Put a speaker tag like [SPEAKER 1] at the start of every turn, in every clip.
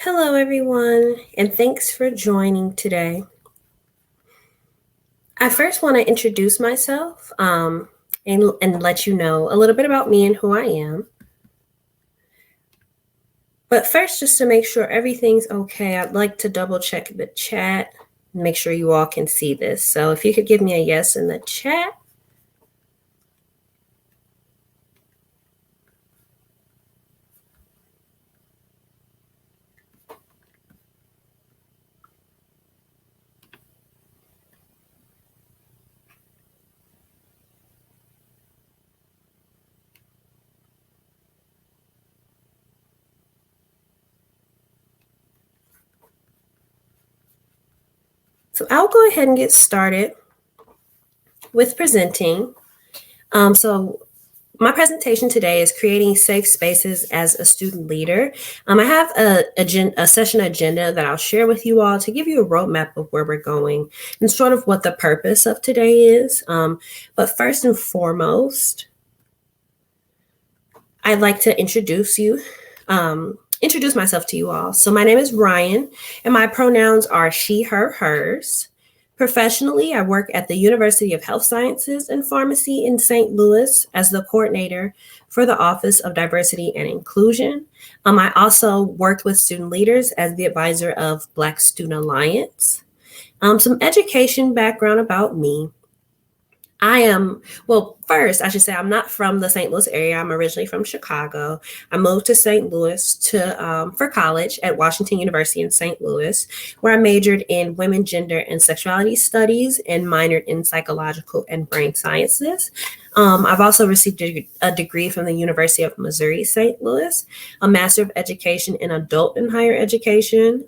[SPEAKER 1] Hello, everyone, and thanks for joining today. I first want to introduce myself and let you know a little bit about me and who I am. But first, just to make sure everything's okay, I'd like to double check the chat and make sure you all can see this. So if you could give me a yes in the chat. So I'll go ahead and get started with presenting. So my presentation today is creating safe spaces as a student leader. I have a session agenda that I'll share with you all to give you a roadmap of where we're going and sort of what the purpose of today is. But first and foremost, I'd like to introduce myself to you all. So my name is Ryan, and my pronouns are she, her, hers. Professionally, I work at the University of Health Sciences and Pharmacy in St. Louis as the coordinator for the Office of Diversity and Inclusion. I also worked with student leaders as the advisor of Black Student Alliance. Some education background about me. First, I should say I'm not from the St. Louis area. I'm originally from Chicago. I moved to St. Louis for college at Washington University in St. Louis, where I majored in women, gender, and sexuality studies and minored in psychological and brain sciences. I've also received a degree from the University of Missouri, St. Louis, a Master of Education in Adult and Higher Education,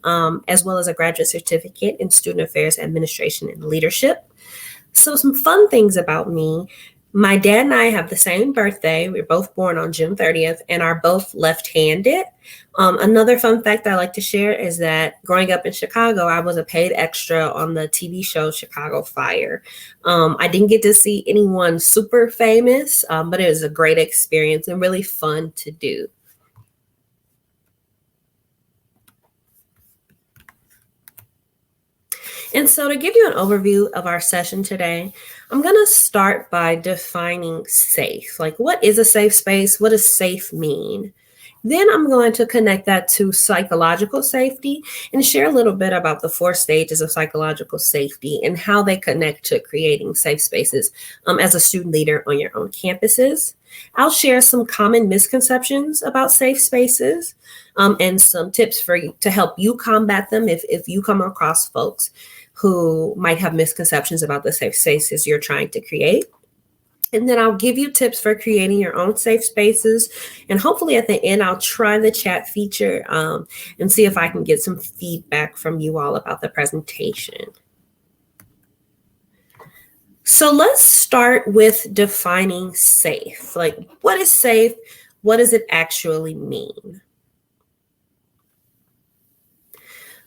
[SPEAKER 1] as well as a graduate certificate in Student Affairs Administration and Leadership. So some fun things about me. My dad and I have the same birthday. We were both born on June 30th and are both left-handed. Another fun fact I like to share is that growing up in Chicago, I was a paid extra on the TV show Chicago Fire. I didn't get to see anyone super famous, but it was a great experience and really fun to do. And so to give you an overview of our session today, I'm going to start by defining safe. Like, what is a safe space? What does safe mean? Then I'm going to connect that to psychological safety and share a little bit about the 4 stages of psychological safety and how they connect to creating safe spaces as a student leader on your own campuses. I'll share some common misconceptions about safe spaces and some tips for you to help you combat them if you come across folks who might have misconceptions about the safe spaces you're trying to create. And then I'll give you tips for creating your own safe spaces. And hopefully at the end, I'll try the chat feature and see if I can get some feedback from you all about the presentation. So let's start with defining safe. Like, what is safe? What does it actually mean?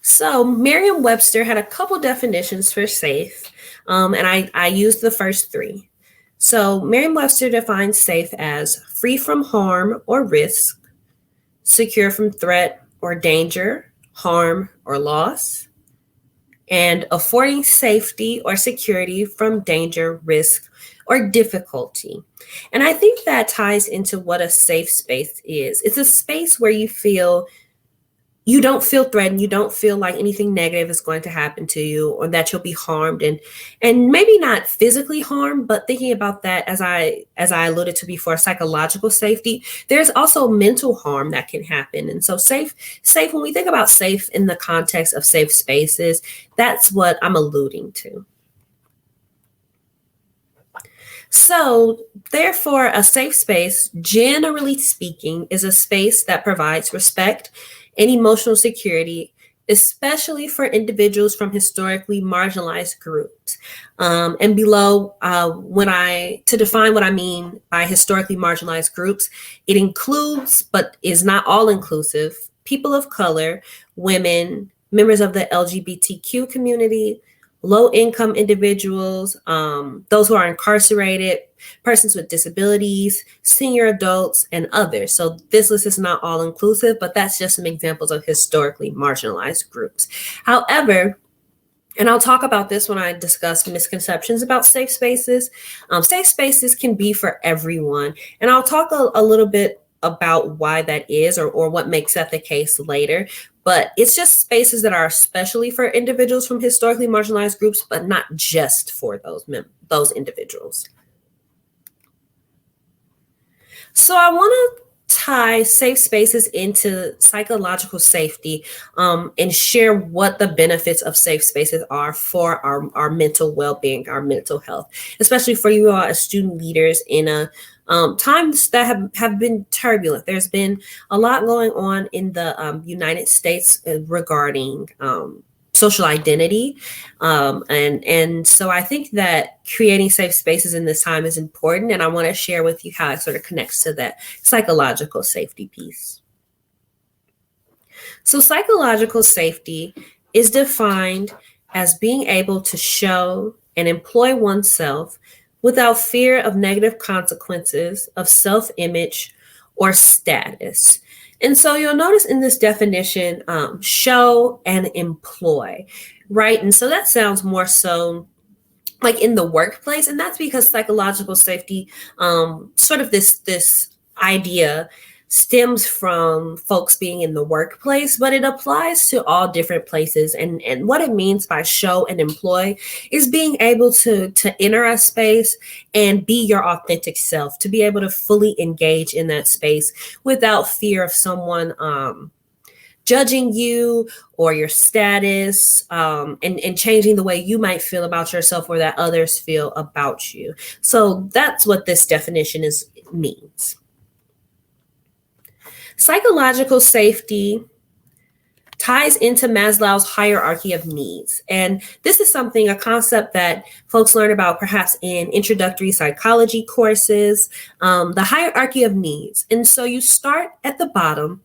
[SPEAKER 1] So Merriam-Webster had a couple definitions for safe, and I used the first 3. So Merriam-Webster defines safe as free from harm or risk, secure from threat or danger, harm or loss, and affording safety or security from danger, risk, or difficulty. And I think that ties into what a safe space is. It's a space where you don't feel threatened, you don't feel like anything negative is going to happen to you or that you'll be harmed, and maybe not physically harmed, but thinking about that as I alluded to before, psychological safety, there's also mental harm that can happen. And so safe when we think about safe in the context of safe spaces, that's what I'm alluding to. So, therefore, a safe space, generally speaking, is a space that provides respect and emotional security, especially for individuals from historically marginalized groups. And below, to define what I mean by historically marginalized groups, it includes, but is not all inclusive, people of color, women, members of the LGBTQ community, low-income individuals, those who are incarcerated, persons with disabilities, senior adults, and others. So this list is not all inclusive, but that's just some examples of historically marginalized groups. However, and I'll talk about this when I discuss misconceptions about safe spaces. Safe spaces can be for everyone. And I'll talk a little bit about why that is, or what makes that the case later. But it's just spaces that are especially for individuals from historically marginalized groups, but not just for those individuals. So I want to tie safe spaces into psychological safety, and share what the benefits of safe spaces are for our mental well-being, our mental health, especially for you all as student leaders in a times that have been turbulent. There's been a lot going on in the United States regarding social identity. And so I think that creating safe spaces in this time is important. And I want to share with you how it sort of connects to that psychological safety piece. So psychological safety is defined as being able to show and employ oneself without fear of negative consequences of self-image or status. And so you'll notice in this definition, show and employ, right? And so that sounds more so like in the workplace. And that's because psychological safety, sort of this idea stems from folks being in the workplace, but it applies to all different places. And what it means by show and employ is being able to enter a space and be your authentic self, to be able to fully engage in that space without fear of someone judging you or your status, and changing the way you might feel about yourself or that others feel about you. So that's what this definition means. Psychological safety ties into Maslow's hierarchy of needs. And this is a concept that folks learn about perhaps in introductory psychology courses, the hierarchy of needs. And so you start at the bottom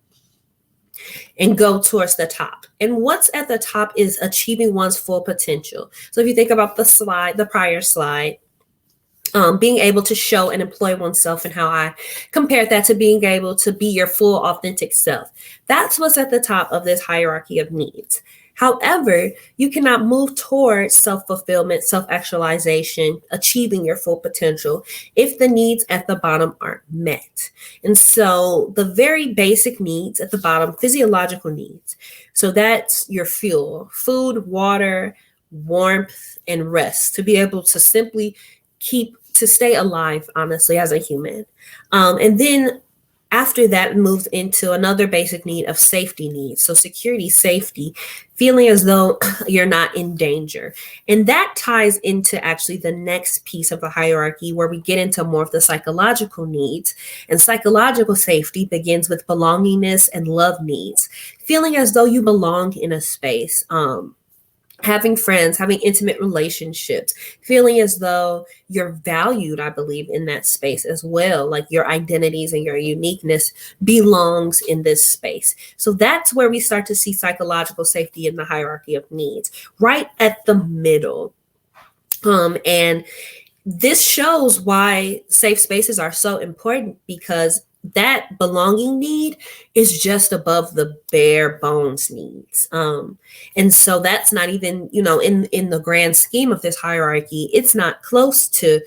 [SPEAKER 1] and go towards the top. And what's at the top is achieving one's full potential. So if you think about the prior slide, being able to show and employ oneself, and how I compared that to being able to be your full authentic self. That's what's at the top of this hierarchy of needs. However, you cannot move towards self-fulfillment, self-actualization, achieving your full potential if the needs at the bottom aren't met. And so the very basic needs at the bottom, physiological needs. So that's your fuel, food, water, warmth, and rest, to be able to simply to stay alive, honestly, as a human. And then after that, it moves into another basic need of safety needs. So security, safety, feeling as though you're not in danger. And that ties into actually the next piece of the hierarchy, where we get into more of the psychological needs. And psychological safety begins with belongingness and love needs, feeling as though you belong in a space. Having friends, having intimate relationships, feeling as though you're valued, I believe, in that space as well. Like your identities and your uniqueness belongs in this space. So that's where we start to see psychological safety in the hierarchy of needs, right at the middle. And this shows why safe spaces are so important, because that belonging need is just above the bare bones needs. And so that's not even, in the grand scheme of this hierarchy, it's not close to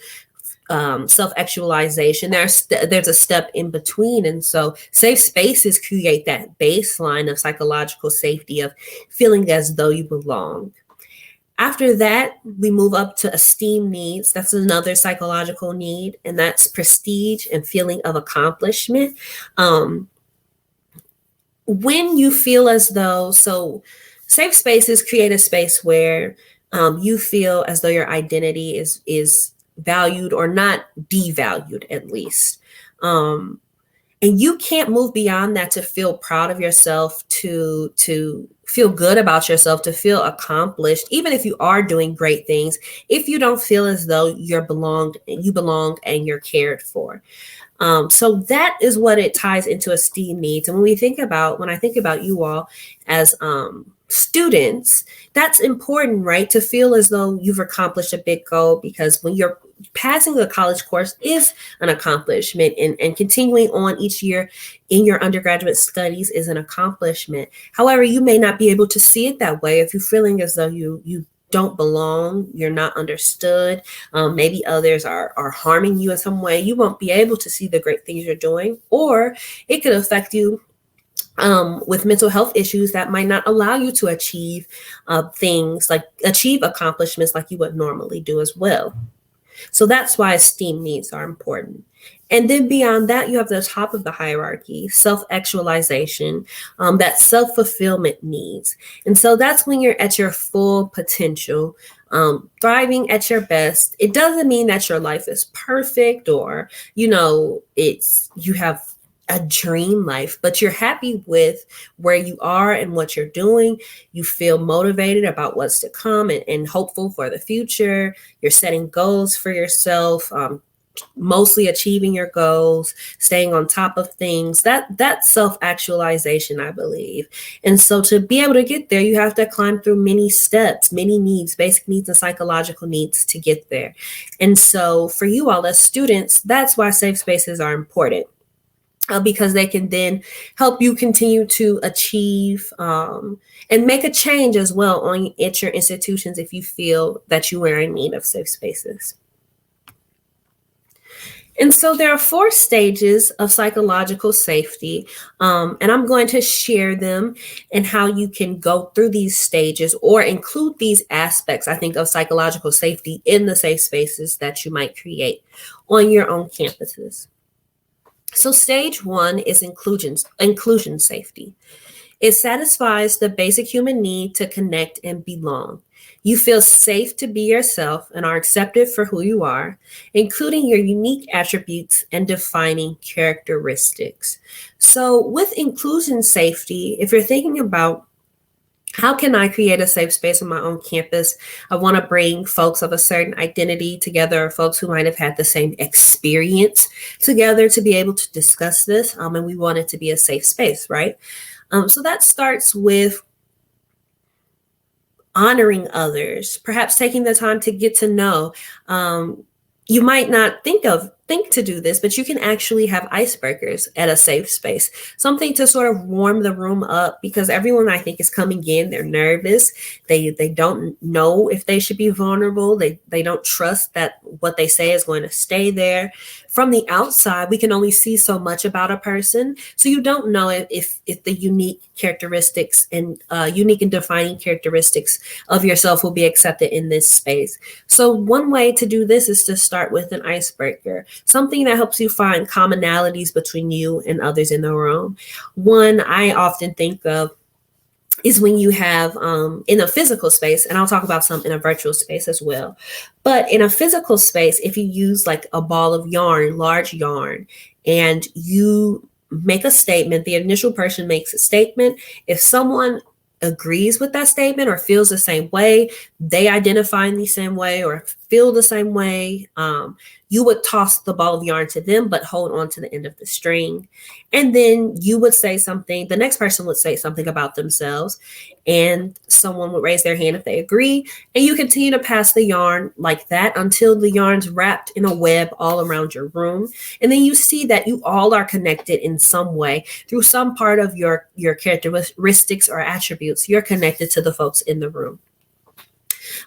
[SPEAKER 1] self-actualization. There's a step in between. And so safe spaces create that baseline of psychological safety, of feeling as though you belong. After that, we move up to esteem needs. That's another psychological need, and that's prestige and feeling of accomplishment. When you feel as though, so safe spaces create a space where you feel as though your identity is valued, or not devalued, at least. And you can't move beyond that to feel proud of yourself, to feel good about yourself, to feel accomplished, even if you are doing great things, if you don't feel as though you belong and you're cared for. So that is what it ties into esteem needs. And when I think about you all as students, that's important, right? To feel as though you've accomplished a big goal, because when you're passing a college course is an accomplishment, and continuing on each year in your undergraduate studies is an accomplishment. However, you may not be able to see it that way if you're feeling as though you don't belong, you're not understood, maybe others are harming you in some way. You won't be able to see the great things you're doing, or it could affect you with mental health issues that might not allow you to achieve things, like achieve accomplishments like you would normally do as well. So that's why esteem needs are important. And then beyond that, you have the top of the hierarchy, self-actualization, that self-fulfillment needs. And so that's when you're at your full potential, thriving at your best. It doesn't mean that your life is perfect, or, you have a dream life, but you're happy with where you are and what you're doing. You feel motivated about what's to come, and hopeful for the future. You're setting goals for yourself, mostly achieving your goals, staying on top of things. That's self-actualization, I believe. And so to be able to get there, you have to climb through many steps, many needs, basic needs and psychological needs to get there. And so for you all as students, that's why safe spaces are important. Because they can then help you continue to achieve and make a change as well at your institutions if you feel that you are in need of safe spaces. And so there are 4 stages of psychological safety, and I'm going to share them and how you can go through these stages or include these aspects, I think, of psychological safety in the safe spaces that you might create on your own campuses. So stage 1 is inclusion safety. It satisfies the basic human need to connect and belong. You feel safe to be yourself and are accepted for who you are, including your unique attributes and defining characteristics. So with inclusion safety, if you're thinking about how can I create a safe space on my own campus? I want to bring folks of a certain identity together, or folks who might have had the same experience together to be able to discuss this. And we want it to be a safe space, right? So that starts with honoring others, perhaps taking the time to get to know. You might not think to do this, but you can actually have icebreakers at a safe space, something to sort of warm the room up, because everyone, I think, is coming in, they're nervous. They don't know if they should be vulnerable. They don't trust that what they say is going to stay there. From the outside, we can only see so much about a person. So you don't know if the unique characteristics and unique and defining characteristics of yourself will be accepted in this space. So one way to do this is to start with an icebreaker, something that helps you find commonalities between you and others in the room. One I often think of is when you have in a physical space, and I'll talk about some in a virtual space as well. But in a physical space, if you use like a ball of yarn, large yarn, and you make a statement, the initial person makes a statement. If someone agrees with that statement or feels the same way, they identify in the same way or feel the same way, you would toss the ball of yarn to them, but hold on to the end of the string. And then you would say something, the next person would say something about themselves, and someone would raise their hand if they agree. And you continue to pass the yarn like that until the yarn's wrapped in a web all around your room. And then you see that you all are connected in some way through some part of your characteristics or attributes. You're connected to the folks in the room.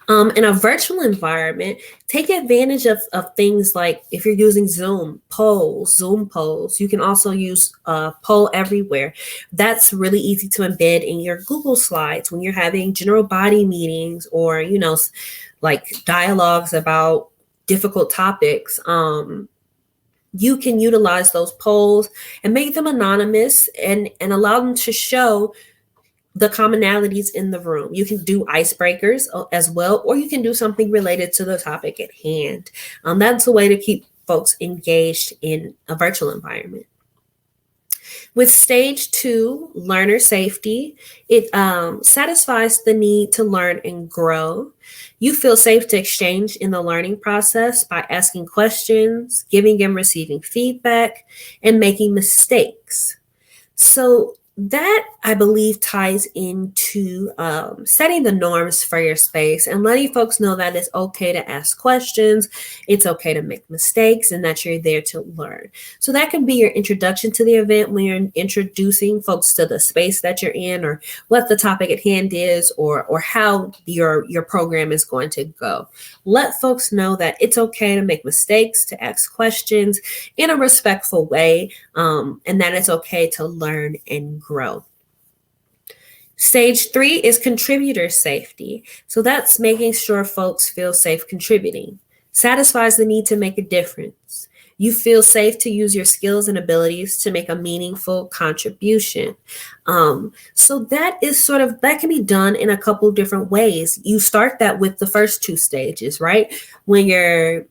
[SPEAKER 1] In a virtual environment, take advantage of things like, if you're using Zoom polls. You can also use Poll Everywhere. That's really easy to embed in your Google Slides when you're having general body meetings or, like dialogues about difficult topics. You can utilize those polls and make them anonymous and allow them to show the commonalities in the room. You can do icebreakers as well, or you can do something related to the topic at hand. That's a way to keep folks engaged in a virtual environment. With stage 2, learner safety, it satisfies the need to learn and grow. You feel safe to exchange in the learning process by asking questions, giving and receiving feedback, and making mistakes. So that I believe ties into setting the norms for your space and letting folks know that it's okay to ask questions, it's okay to make mistakes, and that you're there to learn. So that can be your introduction to the event when you're introducing folks to the space that you're in, or what the topic at hand is, or how your program is going to go. Let folks know that it's okay to make mistakes, to ask questions in a respectful way, and that it's okay to learn and grow. Stage 3 is contributor safety. So that's making sure folks feel safe contributing. Satisfies the need to make a difference. You feel safe to use your skills and abilities to make a meaningful contribution. So that can be done in a couple different ways. You start that with the first 2 stages, right? When you're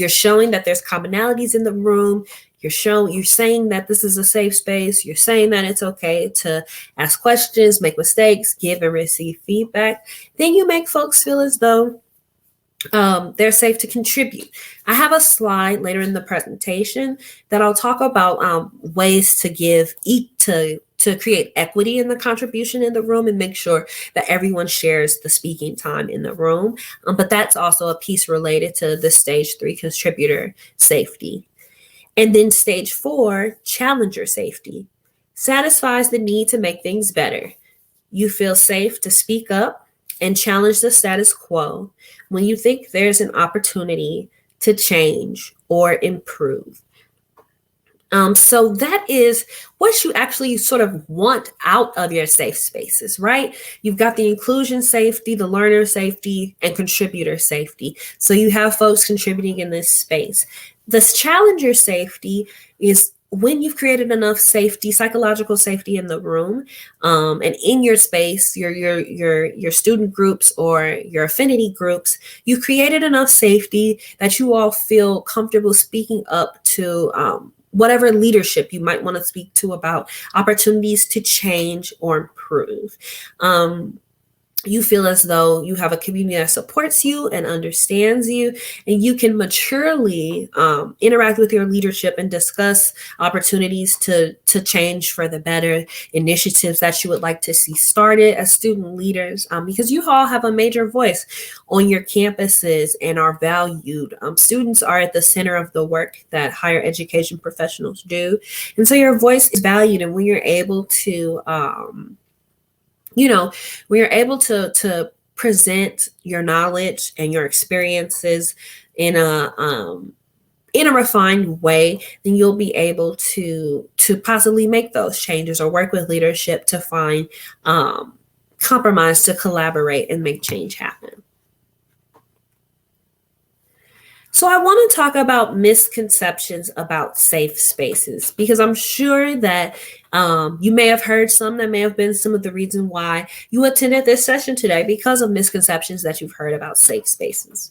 [SPEAKER 1] showing that there's commonalities in the room. You're saying that this is a safe space. You're saying that it's okay to ask questions, make mistakes, give and receive feedback. Then you make folks feel as though they're safe to contribute. I have a slide later in the presentation that I'll talk about ways to create equity in the contribution in the room and make sure that everyone shares the speaking time in the room. But that's also a piece related to the stage 3 contributor safety. And then stage 4, challenger safety, satisfies the need to make things better. You feel safe to speak up and challenge the status quo when you think there's an opportunity to change or improve. So that is what you actually sort of want out of your safe spaces, right? You've got the inclusion safety, the learner safety, and contributor safety. So you have folks contributing in this space. This challenger safety is when you've created enough safety, psychological safety in the room, and in your space, your student groups or your affinity groups, you've created enough safety that you all feel comfortable speaking up to whatever leadership you might want to speak to about opportunities to change or improve. You feel as though you have a community that supports you and understands you, and you can maturely interact with your leadership and discuss opportunities to change for the better, initiatives that you would like to see started as student leaders, because you all have a major voice on your campuses and are valued. Students are at the center of the work that higher education professionals do, and so your voice is valued. And when you're able to when you're able to present your knowledge and your experiences in a refined way, then you'll be able to possibly make those changes or work with leadership to find compromise, to collaborate and make change happen. So I want to talk about misconceptions about safe spaces, because I'm sure that you may have heard some that may have been some of the reason why you attended this session today, because of misconceptions that you've heard about safe spaces.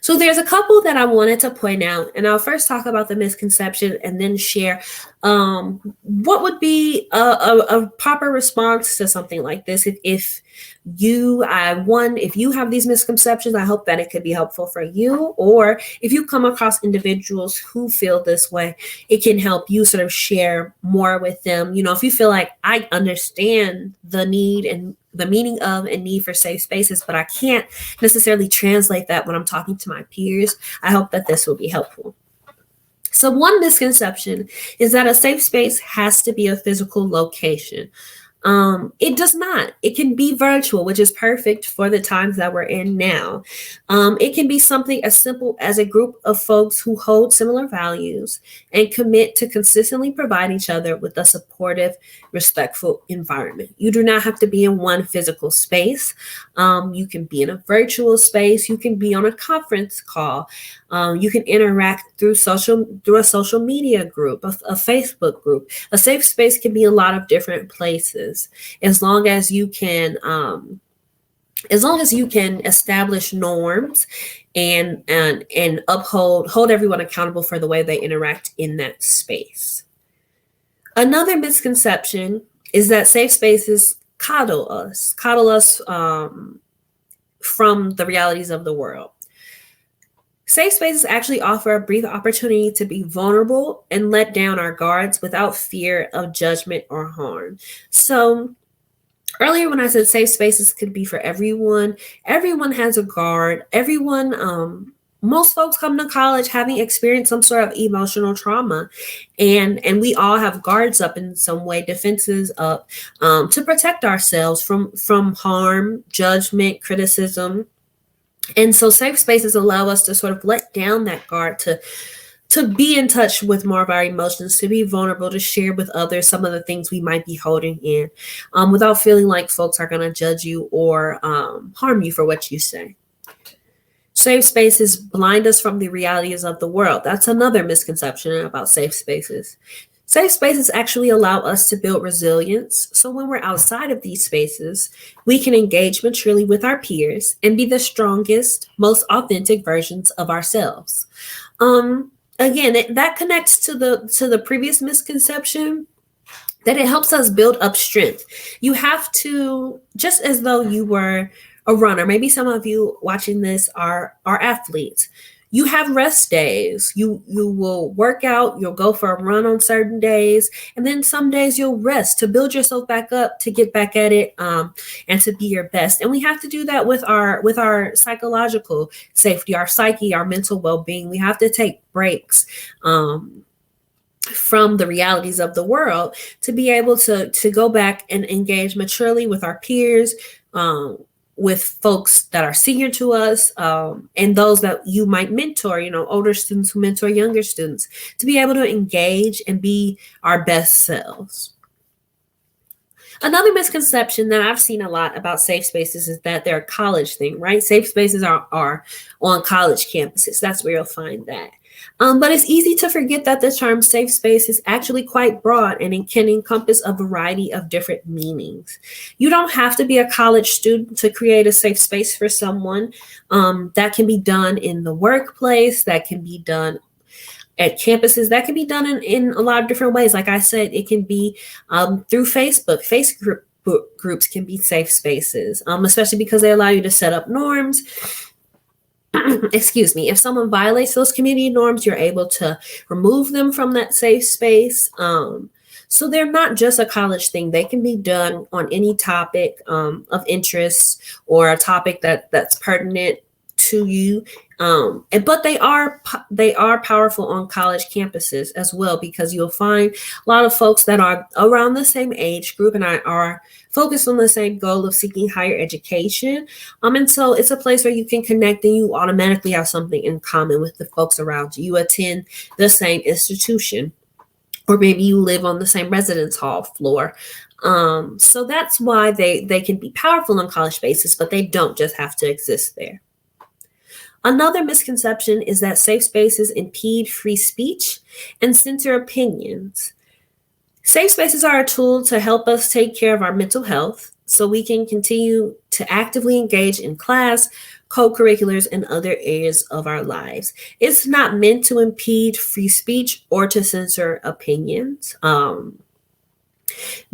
[SPEAKER 1] So there's a couple that I wanted to point out, and I'll first talk about the misconception and then share what would be a proper response to something like this. If you have these misconceptions, I hope that it could be helpful for you, or if you come across individuals who feel this way, it can help you sort of share more with them. If you feel like, I understand the need and the meaning of and need for safe spaces, but I can't necessarily translate that when I'm talking to my peers, I hope that this will be helpful. So one misconception is that a safe space has to be a physical location. It does not. It can be virtual, which is perfect for the times that we're in now. It can be something as simple as a group of folks who hold similar values and commit to consistently provide each other with a supportive, respectful environment. You do not have to be in one physical space. You can be in a virtual space. You can be on a conference call. You can interact through a social media group, a Facebook group. A safe space can be a lot of different places, as long as you can establish norms and hold everyone accountable for the way they interact in that space. Another misconception is that safe spaces coddle us from the realities of the world. Safe spaces actually offer a brief opportunity to be vulnerable and let down our guards without fear of judgment or harm. So, earlier when I said safe spaces could be for everyone, everyone has a guard. Most folks come to college having experienced some sort of emotional trauma, and we all have guards up in some way, defenses up, to protect ourselves from harm, judgment, criticism. And so safe spaces allow us to sort of let down that guard, to be in touch with more of our emotions, to be vulnerable, to share with others some of the things we might be holding in, without feeling like folks are going to judge you or harm you for what you say. Safe spaces blind us from the realities of the world. That's another misconception about safe spaces. Safe spaces actually allow us to build resilience. So when we're outside of these spaces, we can engage maturely with our peers and be the strongest, most authentic versions of ourselves. Again, that connects to the previous misconception that it helps us build up strength. You have to, just as though you were a runner, maybe some of you watching this are athletes. You have rest days. You will work out, you'll go for a run on certain days, and then some days you'll rest to build yourself back up, to get back at it, and to be your best. And we have to do that with our psychological safety, our psyche, our mental well-being. We have to take breaks from the realities of the world to be able to go back and engage maturely with our peers, with folks that are senior to us, and those that you might mentor, older students who mentor younger students, to be able to engage and be our best selves. Another misconception that I've seen a lot about safe spaces is that they're a college thing, right? Safe spaces are on college campuses. That's where you'll find that. But it's easy to forget that the term safe space is actually quite broad and it can encompass a variety of different meanings. You don't have to be a college student to create a safe space for someone. That can be done in the workplace, that can be done at campuses, that can be done in a lot of different ways. Like I said, it can be through Facebook. Facebook groups can be safe spaces, especially because they allow you to set up norms. Excuse me, if someone violates those community norms, you're able to remove them from that safe space. So they're not just a college thing. They can be done on any topic of interest or a topic that's pertinent to you. But they are powerful on college campuses as well, because you'll find a lot of folks that are around the same age group and are focused on the same goal of seeking higher education. And so it's a place where you can connect and you automatically have something in common with the folks around you. You attend the same institution, or maybe you live on the same residence hall floor. So that's why they can be powerful on college spaces, but they don't just have to exist there. Another misconception is that safe spaces impede free speech and censor opinions. Safe spaces are a tool to help us take care of our mental health so we can continue to actively engage in class, co-curriculars, and other areas of our lives. It's not meant to impede free speech or to censor opinions.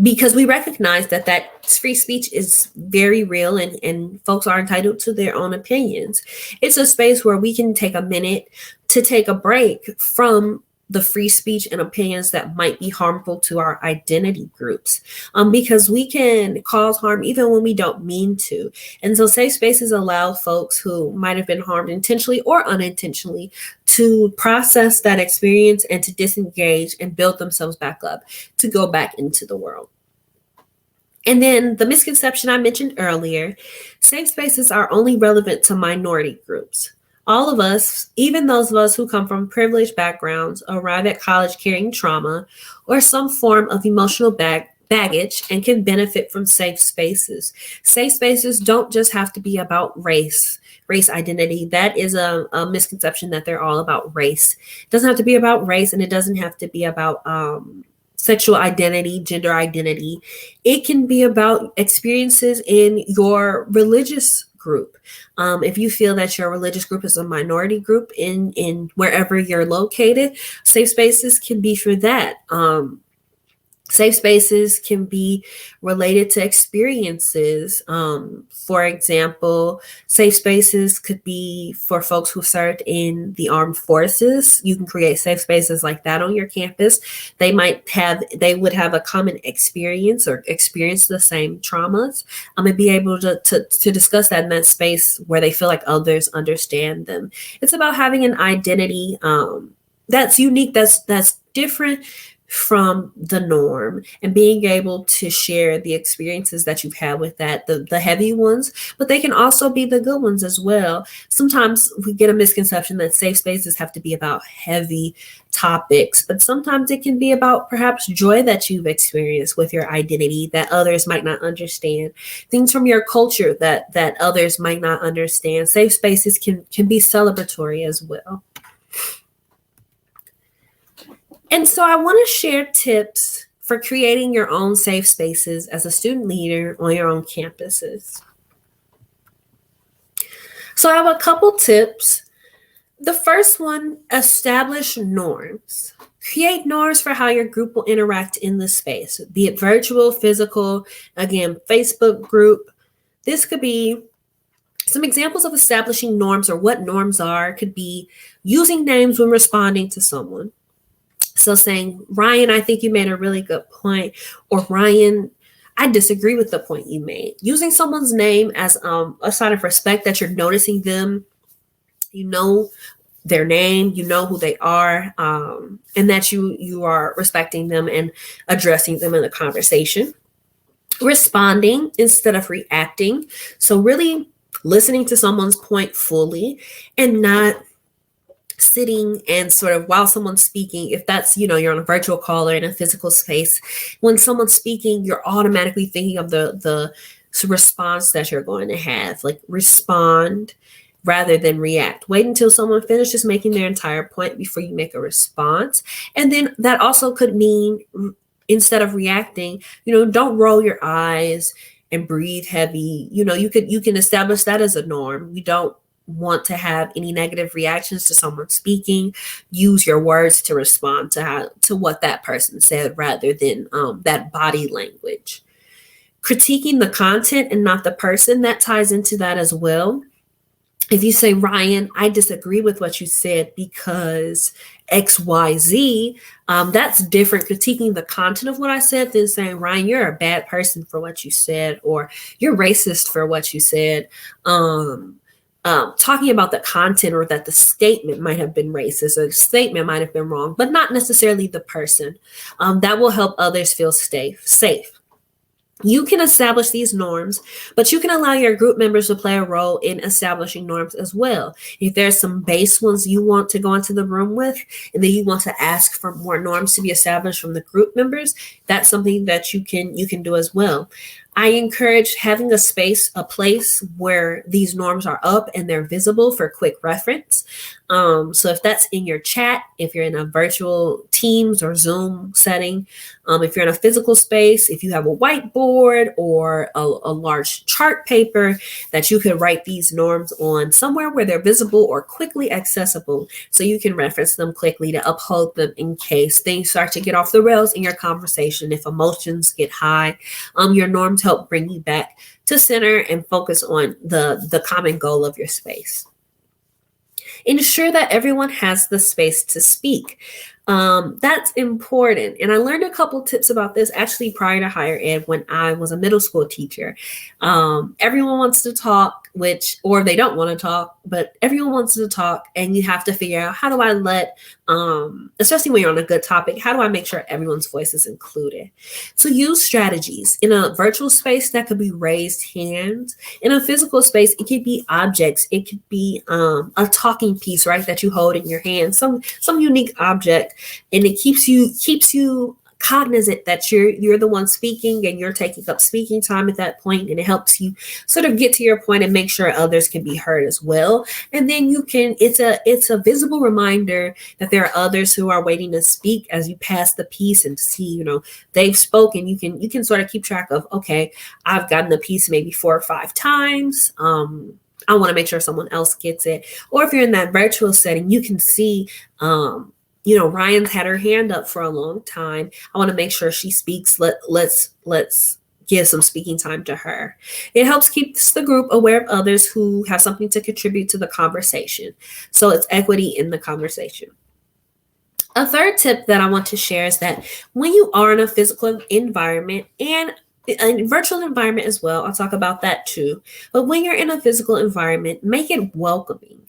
[SPEAKER 1] Because we recognize that free speech is very real and folks are entitled to their own opinions. It's a space where we can take a minute to take a break from the free speech and opinions that might be harmful to our identity groups, because we can cause harm even when we don't mean to. And so safe spaces allow folks who might have been harmed intentionally or unintentionally to process that experience and to disengage and build themselves back up to go back into the world. And then the misconception I mentioned earlier, safe spaces are only relevant to minority groups. All of us, even those of us who come from privileged backgrounds, arrive at college carrying trauma or some form of emotional baggage and can benefit from safe spaces. Safe spaces don't just have to be about race identity. That is a misconception that they're all about race. It doesn't have to be about race, and it doesn't have to be about sexual identity, gender identity. It can be about experiences in your religious group. If you feel that your religious group is a minority group in wherever you're located, safe spaces can be for that. Safe spaces can be related to experiences. For example, safe spaces could be for folks who served in the armed forces. You can create safe spaces like that on your campus. They would have a common experience or experience the same traumas, and be able to discuss that in that space where they feel like others understand them. It's about having an identity that's unique, that's different from the norm, and being able to share the experiences that you've had with that, the heavy ones, but they can also be the good ones as well. Sometimes we get a misconception that safe spaces have to be about heavy topics, but sometimes it can be about perhaps joy that you've experienced with your identity that others might not understand, things from your culture that others might not understand. Safe spaces can be celebratory as well. And so I want to share tips for creating your own safe spaces as a student leader on your own campuses. So I have a couple tips. The first one, establish norms. Create norms for how your group will interact in the space, be it virtual, physical, again, Facebook group. This could be some examples of establishing norms, or what norms are, could be using names when responding to someone. So saying, Ryan, I think you made a really good point, or Ryan, I disagree with the point you made. Using someone's name as a sign of respect, that you're noticing them, you know their name, you know who they are, and that you are respecting them and addressing them in the conversation. Responding instead of reacting. So really listening to someone's point fully, and not sitting and sort of while someone's speaking, if that's, you're on a virtual call or in a physical space, when someone's speaking, you're automatically thinking of the response that you're going to have. Like, respond rather than react. Wait until someone finishes making their entire point before you make a response. And then that also could mean, instead of reacting, don't roll your eyes and breathe heavy. You can establish that as a norm. We don't want to have any negative reactions to someone speaking. Use your words to respond to what that person said, rather than that body language. Critiquing the content and not the person, that ties into that as well. If you say, Ryan, I disagree with what you said because XYZ, that's different. Critiquing the content of what I said than saying, Ryan, you're a bad person for what you said, or you're racist for what you said. Talking about the content, or that the statement might have been racist, or the statement might have been wrong, but not necessarily the person. That will help others feel safe. You can establish these norms, but you can allow your group members to play a role in establishing norms as well. If there's some base ones you want to go into the room with, and then you want to ask for more norms to be established from the group members, that's something that you can do as well. I encourage having a place where these norms are up and they're visible for quick reference. So if that's in your chat, if you're in a virtual Teams or Zoom setting, if you're in a physical space, if you have a whiteboard or a large chart paper that you could write these norms on, somewhere where they're visible or quickly accessible, so you can reference them quickly to uphold them in case things start to get off the rails in your conversation. If emotions get high, your norms help bring you back to center and focus on the common goal of your space. Ensure that everyone has the space to speak. That's important. And I learned a couple tips about this actually prior to higher ed when I was a middle school teacher. Everyone wants to talk, or they don't want to talk, but everyone wants to talk, and you have to figure out, how do I let, especially when you're on a good topic, how do I make sure everyone's voice is included? So use strategies. In a virtual space, that could be raised hands. In a physical space, it could be objects. It could be a talking piece, right, that you hold in your hand, some unique object, and it keeps you cognizant that you're the one speaking, and you're taking up speaking time at that point, and it helps you sort of get to your point and make sure others can be heard as well. And then it's a visible reminder that there are others who are waiting to speak as you pass the piece and see, they've spoken. You can sort of keep track of, okay, I've gotten the piece maybe 4 or 5 times. I want to make sure someone else gets it. Or if you're in that virtual setting, you can see Ryan's had her hand up for a long time. I want to make sure she speaks. Let's give some speaking time to her. It helps keeps the group aware of others who have something to contribute to the conversation. So it's equity in the conversation. A third tip that I want to share is that when you are in a physical environment and a virtual environment as well, I'll talk about that too. But when you're in a physical environment, make it welcoming.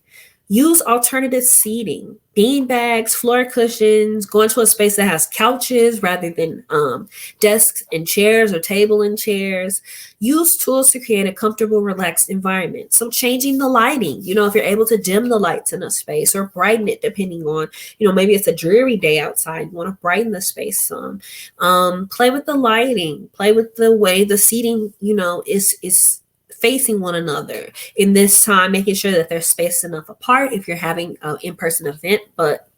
[SPEAKER 1] Use alternative seating, bean bags, floor cushions, go into a space that has couches rather than desks and chairs or table and chairs. Use tools to create a comfortable, relaxed environment. So changing the lighting, if you're able to dim the lights in a space or brighten it depending on, maybe it's a dreary day outside, you want to brighten the space some. Play with the lighting, play with the way the seating, is facing one another in this time, making sure that they're spaced enough apart if you're having an in-person event, but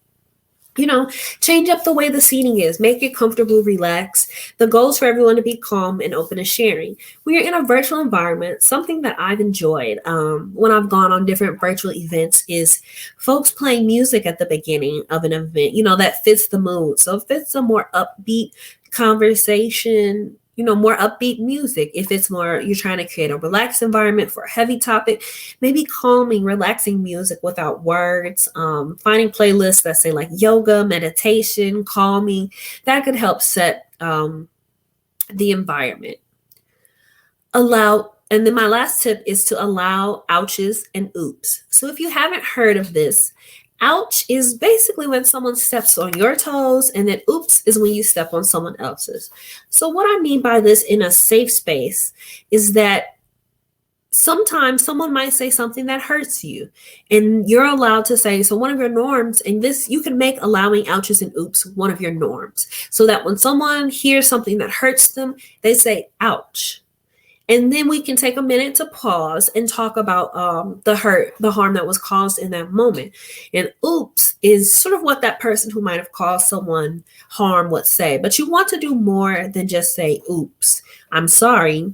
[SPEAKER 1] change up the way the seating is, make it comfortable, relax. The goal is for everyone to be calm and open to sharing. When you're in a virtual environment, something that I've enjoyed when I've gone on different virtual events is folks playing music at the beginning of an event, that fits the mood. So if it's a more upbeat conversation, more upbeat music. If it's more, you're trying to create a relaxed environment for a heavy topic, maybe calming, relaxing music without words. Finding playlists that say like yoga, meditation, calming, that could help set the environment. And then my last tip is to allow ouches and oops. So if you haven't heard of this, ouch is basically when someone steps on your toes, and then oops is when you step on someone else's. So what I mean by this in a safe space is that sometimes someone might say something that hurts you, and you're allowed to say, so one of your norms, and this, you can make allowing ouches and oops one of your norms, so that when someone hears something that hurts them, they say, ouch. And then we can take a minute to pause and talk about the harm that was caused in that moment. And oops is sort of what that person who might have caused someone harm would say. But you want to do more than just say, oops, I'm sorry.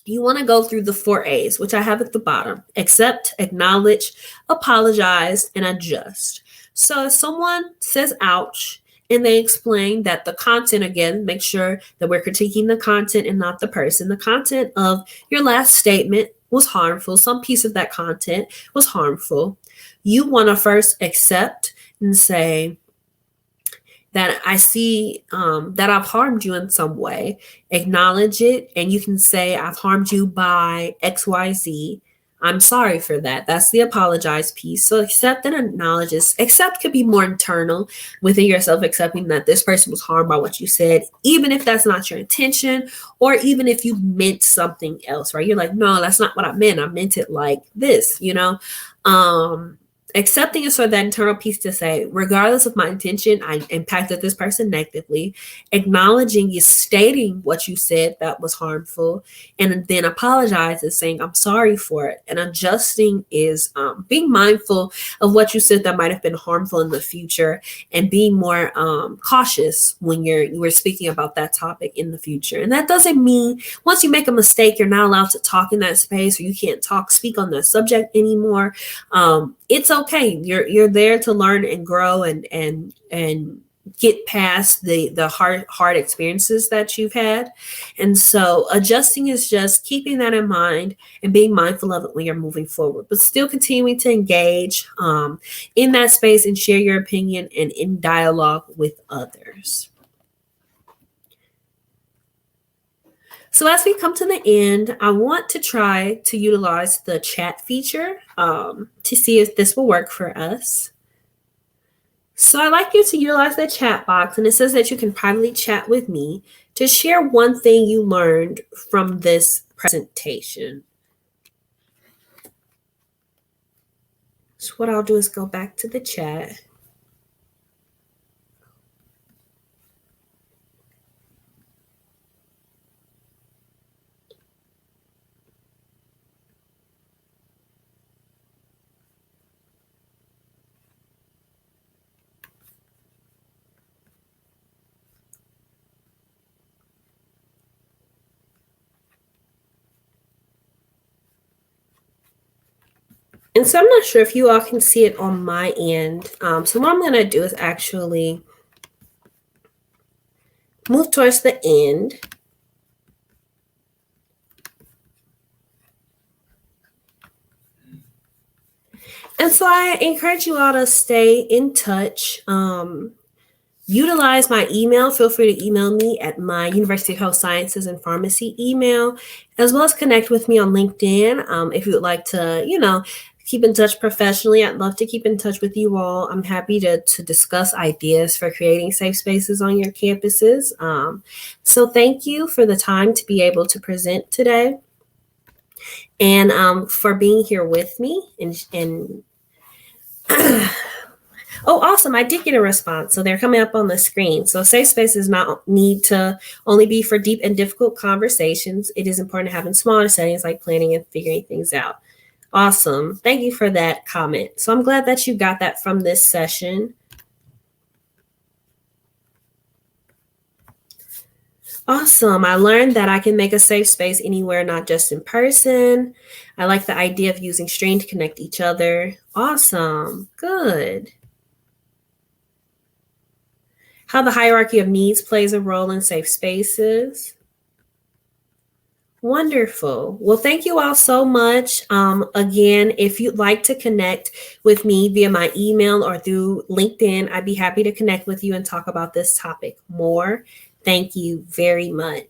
[SPEAKER 1] You want to go through the 4 A's, which I have at the bottom: accept, acknowledge, apologize, and adjust. So if someone says ouch, and they explain that the content, again, make sure that we're critiquing the content and not the person. The content of your last statement was harmful. Some piece of that content was harmful. You want to first accept and say that I see that I've harmed you in some way. Acknowledge it, and you can say, I've harmed you by XYZ. I'm sorry for that. That's the apologize piece. So accept and acknowledges. Accept could be more internal within yourself, accepting that this person was harmed by what you said, even if that's not your intention, or even if you meant something else, right? You're like, no, that's not what I meant. I meant it like this, Accepting is for that internal piece to say, regardless of my intention, I impacted this person negatively. Acknowledging is stating what you said that was harmful, and then apologize is saying, I'm sorry for it. And adjusting is being mindful of what you said that might have been harmful in the future, and being more cautious when you're speaking about that topic in the future. And that doesn't mean once you make a mistake, you're not allowed to talk in that space, or you can't speak on that subject anymore. It's okay. You're there to learn and grow and get past the hard experiences that you've had. And so adjusting is just keeping that in mind and being mindful of it when you're moving forward, but still continuing to engage in that space and share your opinion and in dialogue with others. So as we come to the end, I want to try to utilize the chat feature to see if this will work for us. So I'd like you to utilize the chat box, and it says that you can privately chat with me to share one thing you learned from this presentation. So what I'll do is go back to the chat. And so I'm not sure if you all can see it on my end. So what I'm going to do is actually move towards the end. And so I encourage you all to stay in touch. Utilize my email. Feel free to email me at my University of Health Sciences and Pharmacy email, as well as connect with me on LinkedIn. If you would like to, keep in touch professionally, I'd love to keep in touch with you all. I'm happy to discuss ideas for creating safe spaces on your campuses. So thank you for the time to be able to present today, and for being here with me. And Oh, awesome. I did get a response. So they're coming up on the screen. So safe space does not need to only be for deep and difficult conversations. It is important to have in smaller settings like planning and figuring things out. Awesome. Thank you for that comment. So I'm glad that you got that from this session. Awesome. I learned that I can make a safe space anywhere, not just in person. I like the idea of using string to connect each other. Awesome. Good. How the hierarchy of needs plays a role in safe spaces. Wonderful. Well, thank you all so much. Again, if you'd like to connect with me via my email or through LinkedIn, I'd be happy to connect with you and talk about this topic more. Thank you very much.